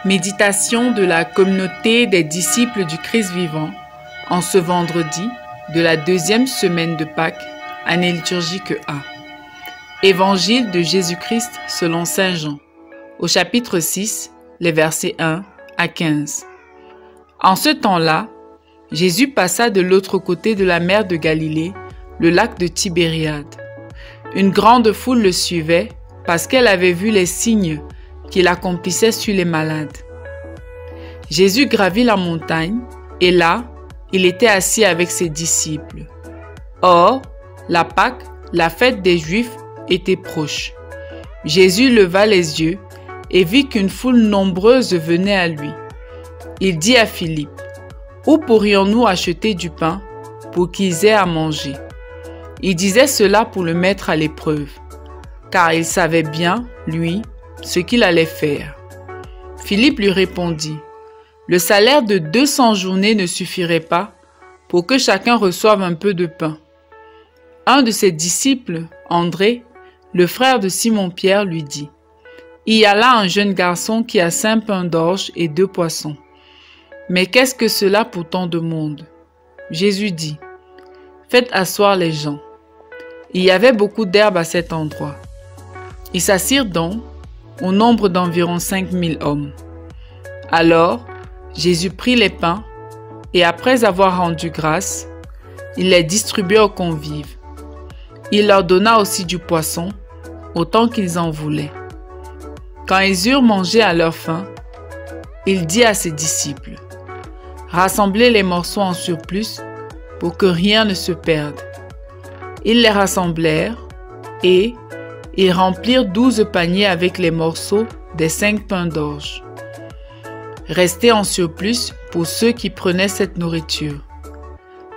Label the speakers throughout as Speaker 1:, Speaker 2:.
Speaker 1: Méditation de la communauté des disciples du Christ vivant en ce vendredi de la deuxième semaine de Pâques, année liturgique A. Évangile de Jésus-Christ selon Saint Jean, au chapitre 6, les versets 1 à 15. En ce temps-là, Jésus passa de l'autre côté de la mer de Galilée, le lac de Tibériade. Une grande foule le suivait parce qu'elle avait vu les signes qu'il accomplissait sur les malades. Jésus gravit la montagne et là, il était assis avec ses disciples. Or, la Pâque, la fête des Juifs, était proche. Jésus leva les yeux et vit qu'une foule nombreuse venait à lui. Il dit à Philippe, « Où pourrions-nous acheter du pain pour qu'ils aient à manger ?» Il disait cela pour le mettre à l'épreuve, car il savait bien, lui, ce qu'il allait faire. Philippe lui répondit, « Le salaire de 200 journées ne suffirait pas pour que chacun reçoive un peu de pain. » Un de ses disciples, André, le frère de Simon-Pierre, lui dit, « Il y a là un jeune garçon qui a 5 pains d'orge et 2 poissons. Mais qu'est-ce que cela pour tant de monde ?» Jésus dit, « Faites asseoir les gens. » Il y avait beaucoup d'herbe à cet endroit. Ils s'assirent donc au nombre d'environ 5000 hommes. Alors, Jésus prit les pains et après avoir rendu grâce, il les distribua aux convives. Il leur donna aussi du poisson, autant qu'ils en voulaient. Quand ils eurent mangé à leur faim, il dit à ses disciples, « Rassemblez les morceaux en surplus pour que rien ne se perde. » Ils les rassemblèrent et ils remplirent 12 paniers avec les morceaux des 5 pains d'orge. Restait en surplus pour ceux qui prenaient cette nourriture.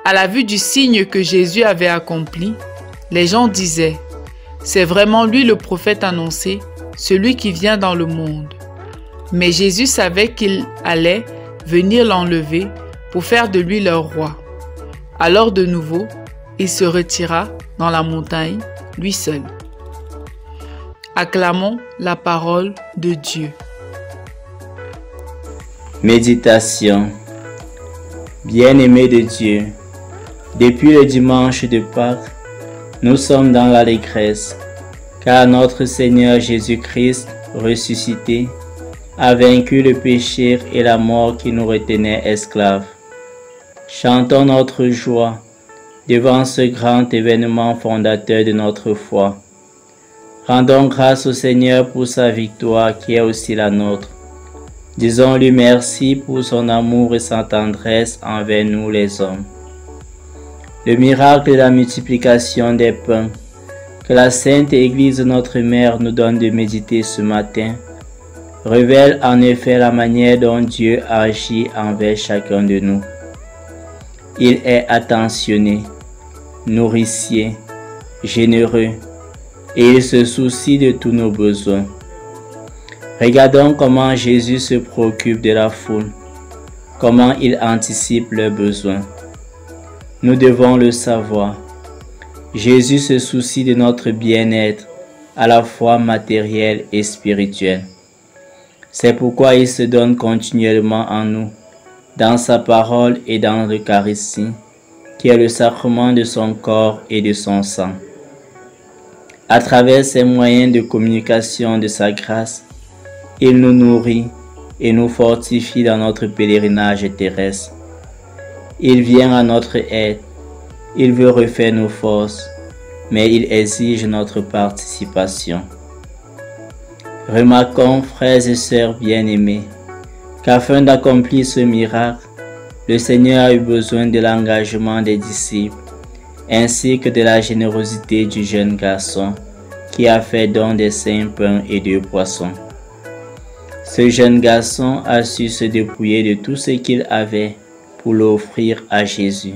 Speaker 1: À la vue du signe que Jésus avait accompli, les gens disaient, « C'est vraiment lui le prophète annoncé, celui qui vient dans le monde. » Mais Jésus savait qu'il allait venir l'enlever pour faire de lui leur roi. Alors de nouveau, il se retira dans la montagne, lui seul. Acclamons la parole de Dieu.
Speaker 2: Méditation. Bien-aimés de Dieu, depuis le dimanche de Pâques, nous sommes dans l'allégresse, car notre Seigneur Jésus-Christ, ressuscité, a vaincu le péché et la mort qui nous retenaient esclaves. Chantons notre joie devant ce grand événement fondateur de notre foi. Rendons grâce au Seigneur pour sa victoire qui est aussi la nôtre. Disons-lui merci pour son amour et sa tendresse envers nous les hommes. Le miracle de la multiplication des pains que la Sainte Église notre Mère nous donne de méditer ce matin révèle en effet la manière dont Dieu agit envers chacun de nous. Il est attentionné, nourricier, généreux, et il se soucie de tous nos besoins. Regardons comment Jésus se préoccupe de la foule, comment il anticipe leurs besoins. Nous devons le savoir. Jésus se soucie de notre bien-être, à la fois matériel et spirituel. C'est pourquoi il se donne continuellement en nous, dans sa parole et dans l'Eucharistie, qui est le sacrement de son corps et de son sang. À travers ces moyens de communication de sa grâce, il nous nourrit et nous fortifie dans notre pèlerinage terrestre. Il vient à notre aide, il veut refaire nos forces, mais il exige notre participation. Remarquons, frères et sœurs bien-aimés, qu'afin d'accomplir ce miracle, le Seigneur a eu besoin de l'engagement des disciples, ainsi que de la générosité du jeune garçon qui a fait don des 5 pains et 2 poissons. Ce jeune garçon a su se dépouiller de tout ce qu'il avait pour l'offrir à Jésus.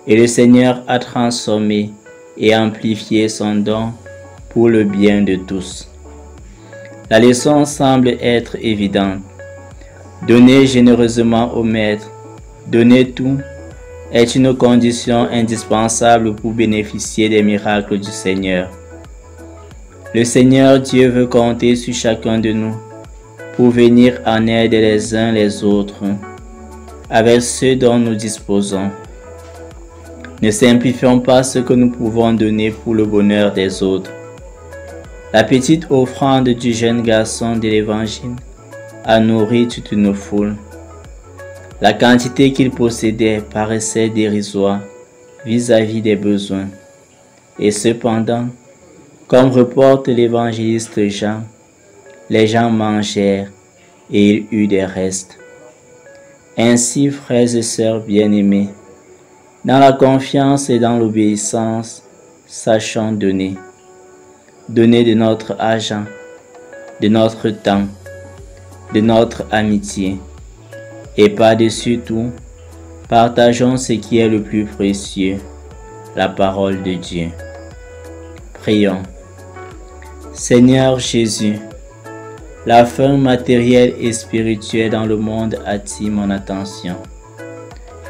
Speaker 2: Et le Seigneur a transformé et amplifié son don pour le bien de tous. La leçon semble être évidente. Donner généreusement au Maître, donner tout, est une condition indispensable pour bénéficier des miracles du Seigneur. Le Seigneur Dieu veut compter sur chacun de nous pour venir en aide les uns les autres avec ceux dont nous disposons. Ne simplifions pas ce que nous pouvons donner pour le bonheur des autres. La petite offrande du jeune garçon de l'Évangile a nourri toute une foule. La quantité qu'il possédait paraissait dérisoire vis-à-vis des besoins. Et cependant, comme reporte l'évangéliste Jean, les gens mangèrent et il eut des restes. Ainsi, frères et sœurs bien-aimés, dans la confiance et dans l'obéissance, sachons donner. Donner de notre argent, de notre temps, de notre amitié. Et par-dessus tout, partageons ce qui est le plus précieux, la parole de Dieu. Prions. Seigneur Jésus, la faim matérielle et spirituelle dans le monde attire mon attention.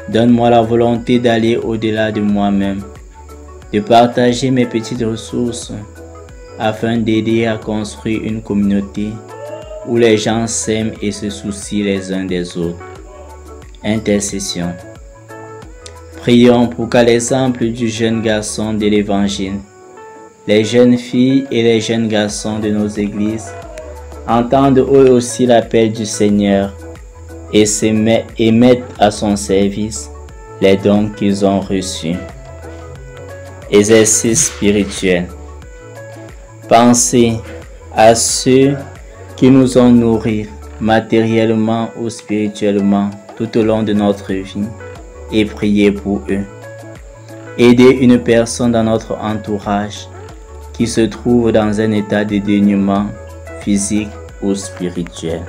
Speaker 2: Donne-moi la volonté d'aller au-delà de moi-même, de partager mes petites ressources afin d'aider à construire une communauté où les gens s'aiment et se soucient les uns des autres. Intercession. Prions pour qu'à l'exemple du jeune garçon de l'Évangile, les jeunes filles et les jeunes garçons de nos églises entendent eux aussi l'appel du Seigneur et mettent à son service les dons qu'ils ont reçus. Exercice spirituel. Pensez à ceux qui nous ont nourris matériellement ou spirituellement tout au long de notre vie et priez pour eux. Aidez une personne dans notre entourage qui se trouve dans un état de dénuement physique ou spirituel.